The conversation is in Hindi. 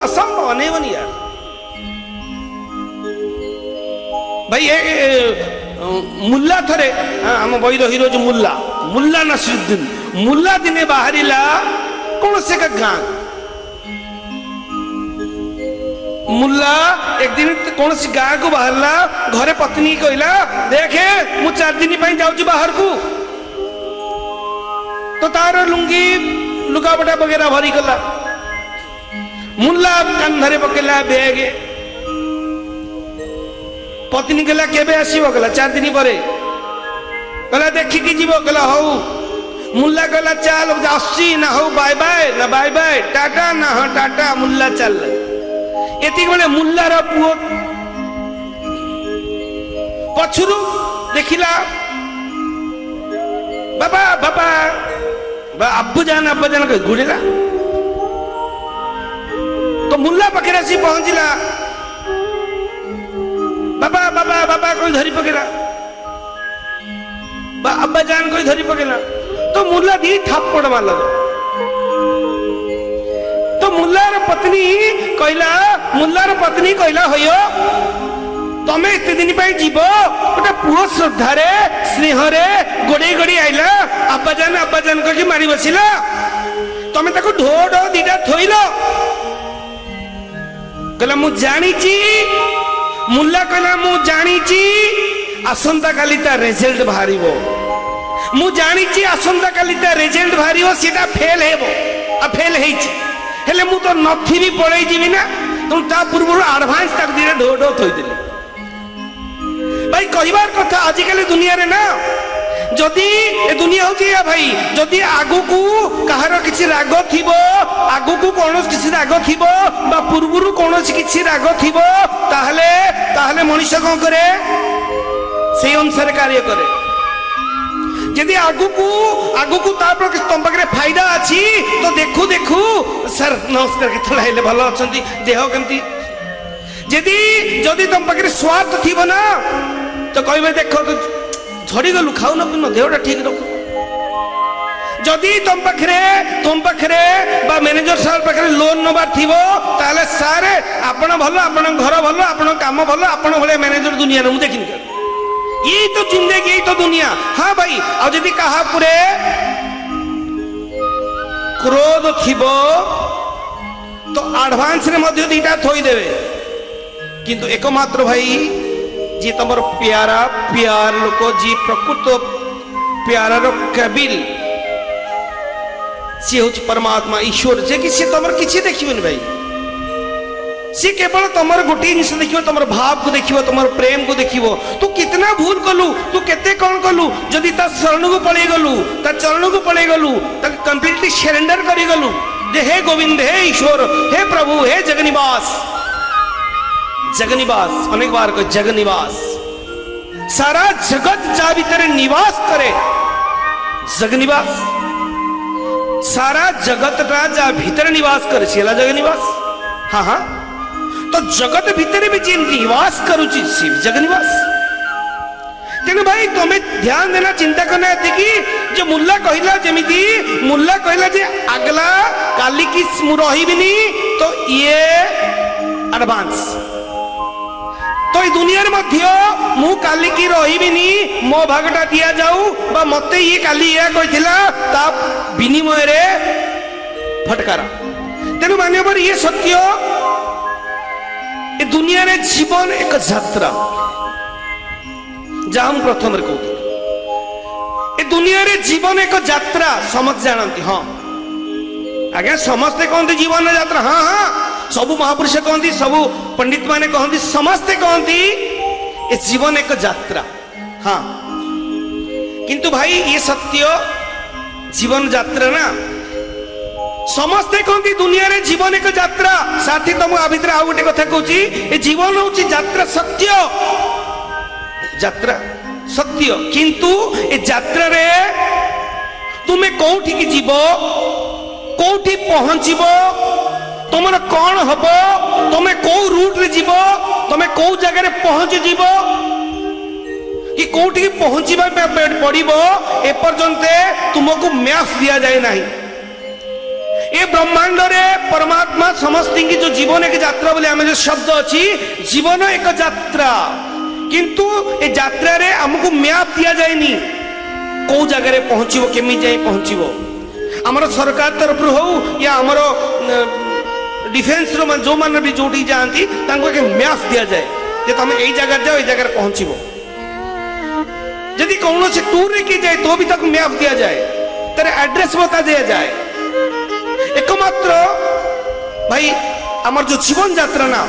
असंभव नहीं बनी यार भाई मुल्ला थरे आम बईर हिरो जो मुल्ला मुल्ला नसीरुद्दीन मुल्ला दिने बाहरिला कौन से का गां मुल्ला एक दिन कौन सी गां को बाहरला घरे पत्नी कहला देखे मु 4 दिन पे जाऊँ बाहर को तो तार लुंगी लुगापटा वगैरह भरी गला मुल्ला कंधरे पकेला बैग पत्नी कहला केबे आसीबो कहला 4 दिन पर कहला देखिकी जीवो कहला हौ मुल्ला कहला चल आसी ना हौ बाय बाय टाटा ना हाँ टाटा मुल्ला चल एतिक बेले मुल्लार पुओ पछुरु देखिला बाबा बाबा अब्बू जान कह गुड़ेला तो मुल्ला पाखे आसी पहुंचला बाबा बाबा बाबा कोई धरी पकेला अब्बा जान कोई धरी पकेला तो मुल्ला दी थाप्पड़ मारला तो मुल्लार पत्नी कहला होयो तमे एते दिन पे जीव गोटे पुओ श्रद्धारे स्नेहरे गोड़े गोड़ी आइला अब्बा जान कह मारी बसिला तमे ताको ढो ढो दीटा थोइल कहला मु जानीची मुल्ला कहला मु जानीची आसंता काली ता रिजल्ट बाहरिबो मु जानीची आसंता काली ता रिजल्ट बाहरिबो सेटा फेल हेबो आ फेल हेछि हेले मु तो नथि भी पळै जिवि ना तुम ता पूर्व एडवांस तक दिने ढो ढो थोइ देले भाई कहिबार कथा आज काली दुनिया रे ना जदि ए दुनिया होची भाई जदि आगु को कहार किछि राग थिबो आगु को कोनोस किछि राग थिबो बा पूर्वरु कोनोस किछि राग थिबो ताहले ताहले मनुष्य कोन करे सेई अनुसार कार्य करे यदि आगु को तापर तुम पाखे फायदा अछि तो देखु देखु सर नमस्कार के थोड़ा हेले भलो अछंती देह केमती यदि जदि तुम पाखे स्वार्थ थिबो ना तो कहबे देखो तो झड़ी गलु खाऊ न पिन देहटा ठीक रख जदि तुम पाखे बा मैनेजर साहब पाखे लोन नबार थिबो ताले सारे आपण भलो आपण घर भलो आपण काम भलो आपण भले मैनेजर दुनिया रे मु देखिन यही तो जिंदगी यही तो दुनिया हाँ भाई आ जदि कहा पुरे क्रोध थिबो तो एडवांस रे मध्य दीटा थोई देवे किंतु एकमात्र भाई जी तमर प्यारा प्यार लोक जी प्रकृत प्यारा रो कबिल सी होची परमात्मा ईश्वर जे कि सी तमर किछि देखिबन भाई सी केवल तमर गोटी जिनिस देखिबो तमर भाव को देखिबो तमर प्रेम को देखिबो तू कितना भूल कलु तू केते कोन कलु जदि ता शरण को पळै गलु ता चरण को पळै गलु ता कंप्लीटली सरेंडर करि गलु जे हे गोविंद हे ईश्वर हे प्रभु हे जगनिवास जगनिवास अनेक बार को जगनिवास सारा जगत जा भीतर निवास करे जगनिवास सारा जगत जा भीतर निवास करे सेला जगनिवास हाँ हाँ तो जगत भीतर भी जी निवास करुची शिव जगनिवास तेणु भाई तुम्हें ध्यान देना चिंता करना कि जो मुल्ला कहला जमीती मुल्ला कहला जे अगला काली की रही तो ये एडवांस तो ये दुनिया मध्य मु काली की रही मो भागटा दिया जाऊ बा मते ये काली या कहिला ता विनिमय रे फटकारा तेणु मान्यवर ये सत्य ए दुनिया रे जीवन एक यात्रा जहाँ हम प्रथम रे कहते ए दुनिया रे जीवन एक यात्रा समझ जानती हाँ आज्ञा समस्ते कहते जीवन यात्रा हाँ हाँ सबु महापुरुष कहती सबु पंडित माने कहती समस्ते कहती ए जीवन एक यात्रा हाँ किंतु भाई ये सत्य जीवन यात्रा ना समस्ते कहती दुनिया रे जीवन एक यात्रा साथी तुम आ भीतर आ गोटे कथा कहूँ ए जीवन हूँ यात्रा सत्य यात्रा सत्य किंतु ए यात्रा रे तुम्हें कौठी की जीव कौठी पहुंचब तुमर कौन हम तुम्हें कौ रूट रे जीव तुम्हें कौ जगह पहुंच जीव कि कौटी पहुंचवा पड़ो एपर्यंत तुमको मैप दि जाए ना ए ब्रह्मांड रे परमात्मा समस्त की जो जीवन एक यात्रा बोले आम जो शब्द अच्छी जीवन एक यात्रा किंतु ए यात्रा रे हमको मैप दिया जाएनी कौ जगह पहुंचो केमी जाए पहुंचो आमर सरकार तरफ हो या आमर डिफेन्स रो जो मान भी जोटी जाती एक मैप दिया जाए जे तुम यही जगह जाओ ये जगह पहुंचो यदि कौन से टूर रे की जाए तो भी तक मैप दिया जाए तेरे एड्रेस बता दिया जाए एकमात्र भाई आमर जो जीवन यात्रा ना